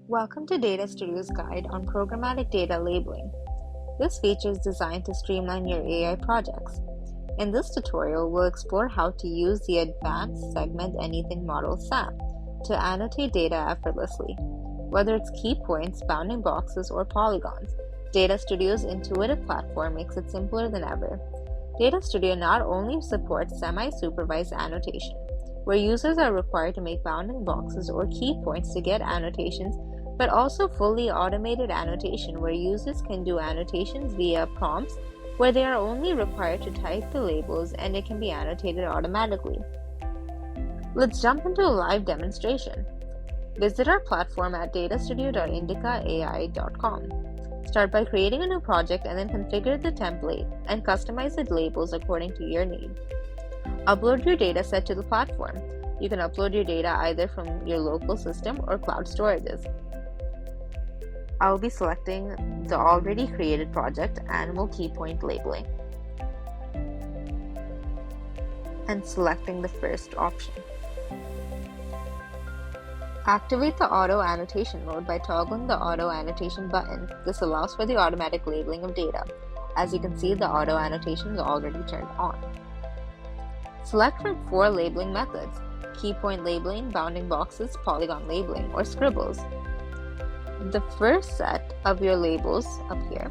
Welcome to DataStudio's guide on programmatic data labeling. This feature is designed to streamline your AI projects. In this tutorial, we'll explore how to use the advanced segment anything model SAM to annotate data effortlessly. Whether it's key points, bounding boxes, or polygons, DataStudio's intuitive platform makes it simpler than ever. DataStudio not only supports semi-supervised annotation, where users are required to make bounding boxes or key points to get annotations, but also fully automated annotation, where users can do annotations via prompts where they are only required to type the labels and it can be annotated automatically. Let's jump into a live demonstration. Visit our platform at datastudio.indicaai.com. Start by creating a new project and then configure the template and customize the labels according to your need. Upload your dataset to the platform. You can upload your data either from your local system or cloud storages. I'll be selecting the already created project, Animal Key Point Labeling, and selecting the first option. Activate the auto annotation mode by toggling the auto annotation button. This allows for the automatic labeling of data. As you can see, the auto annotation is already turned on. Select from 4 labeling methods: key point labeling, bounding boxes, polygon labeling, or scribbles. The first set of your labels up here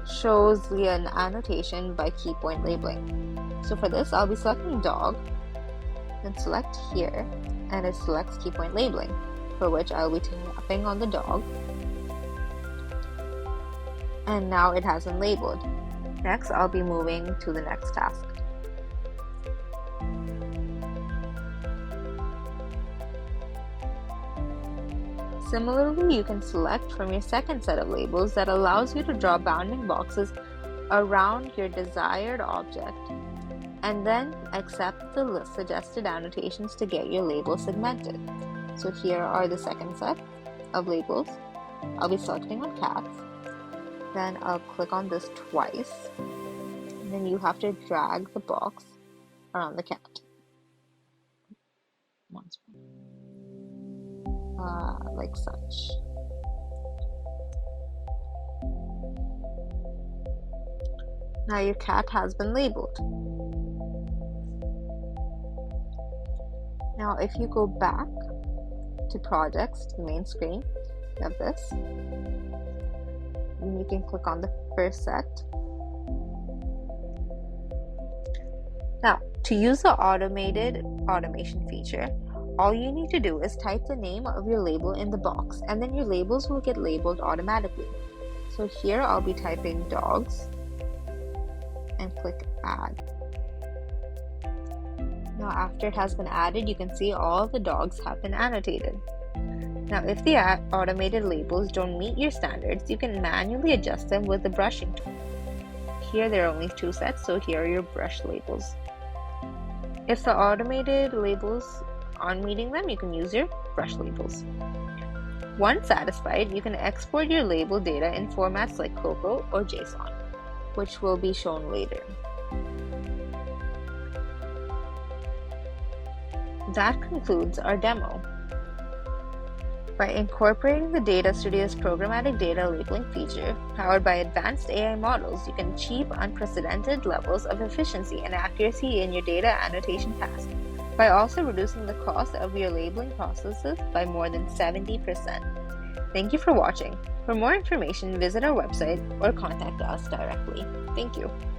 shows an annotation by key point labeling. So for this, I'll be selecting dog and select here, and it selects key point labeling, for which I'll be tapping on the dog, and now it has been labeled. Next, I'll be moving to the next task. Similarly, you can select from your second set of labels that allows you to draw bounding boxes around your desired object, and then accept the suggested annotations to get your label segmented. So here are the second set of labels. I'll be selecting on cats, then I'll click on this twice, and then you have to drag the box around the cat. Once more. Like such. Now your cat has been labeled. Now if you go back to projects, to the main screen, you have this, and you can click on the first set. Now, to use the automated automation feature, all you need to do is type the name of your label in the box, and then your labels will get labeled automatically. So here I'll be typing dogs and click add. Now after it has been added, you can see all the dogs have been annotated. Now if the automated labels don't meet your standards, you can manually adjust them with the brushing tool. Here there are only 2 sets, so here are your brush labels. If the automated labels aren't meeting them, you can use your brush labels. Once satisfied, you can export your label data in formats like COCO or JSON, which will be shown later. That concludes our demo. By incorporating the DataStudio's programmatic data labeling feature, powered by advanced AI models, you can achieve unprecedented levels of efficiency and accuracy in your data annotation tasks, by also reducing the cost of your labeling processes by more than 70%. Thank you for watching. For more information, visit our website or contact us directly. Thank you.